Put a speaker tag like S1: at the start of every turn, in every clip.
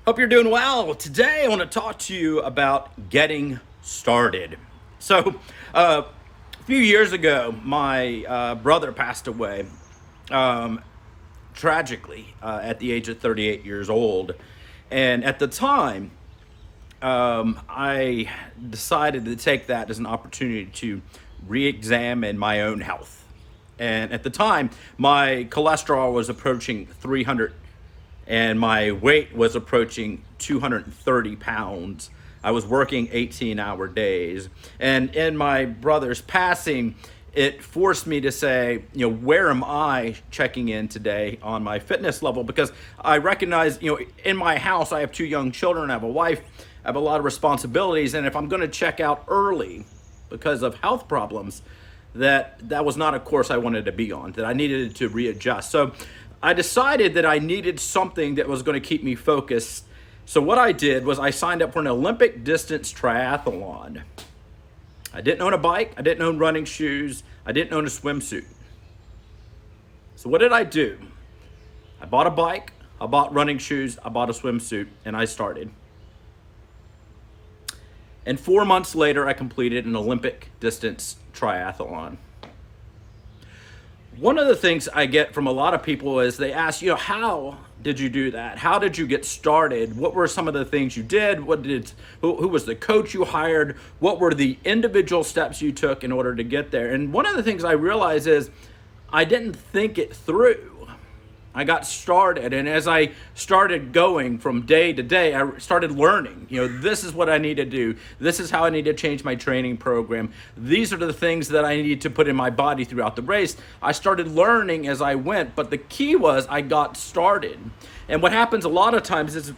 S1: Hope you're doing well. Today I want to talk to you about getting started. A few years ago, my brother passed away um, tragically at the age of 38 years old. And at the time, I decided to take that as an opportunity to re examine my own health. And at the time, my cholesterol was approaching 300 and my weight was approaching 230 pounds. I was working 18-hour days. And in my brother's passing, it forced me to say, where am I checking in today on my fitness level? Because I recognize, in my house, I have two young children, I have a wife, I have a lot of responsibilities. And if I'm going to check out early because of health problems, that was not a course I wanted to be on, that I needed to readjust. So I decided that I needed something that was going to keep me focused. So what I did was I signed up for an Olympic distance triathlon. I didn't own a bike, I didn't own running shoes, I didn't own a swimsuit. So what did I do? I bought a bike, I bought running shoes, I bought a swimsuit, and I started. And 4 months later, I completed an Olympic distance triathlon. One of the things I get from a lot of people is they ask, how did you do that? How did you get started? What were some of the things you did? Who was the coach you hired? What were the individual steps you took in order to get there? And one of the things I realized is I didn't think it through. I got started, and as I started going from day to day, I started learning, this is what I need to do. This is how I need to change my training program. These are the things that I need to put in my body throughout the race. I started learning as I went, but the key was I got started. And what happens a lot of times is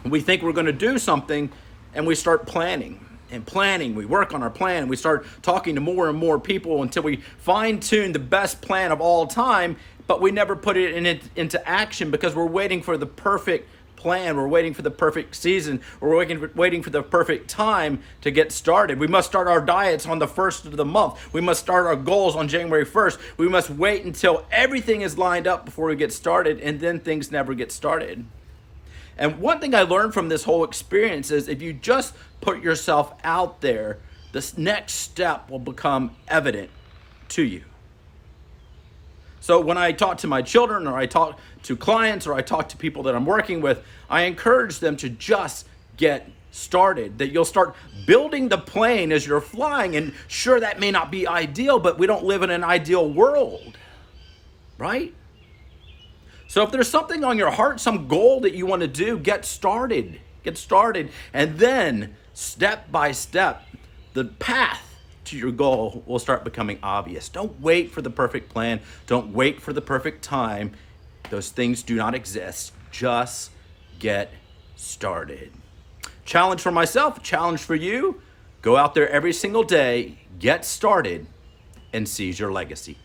S1: we think we're going to do something, and we start planning. And planning, we work on our plan, we start talking to more and more people until we fine-tune the best plan of all time, but we never put it into action because we're waiting for the perfect plan, we're waiting for the perfect season, we're waiting for the perfect time to get started. We must start our diets on the first of the month. We must start our goals on January 1st. We must wait until everything is lined up before we get started, and then things never get started. And one thing I learned from this whole experience is if you just put yourself out there, this next step will become evident to you. So when I talk to my children, or I talk to clients, or I talk to people that I'm working with, I encourage them to just get started, that you'll start building the plane as you're flying. And sure, that may not be ideal, but we don't live in an ideal world, right? So if there's something on your heart, some goal that you want to do, get started. Get started. And then, step by step, the path to your goal will start becoming obvious. Don't wait for the perfect plan. Don't wait for the perfect time. Those things do not exist. Just get started. Challenge for myself, challenge for you. Go out there every single day, get started, and seize your legacy.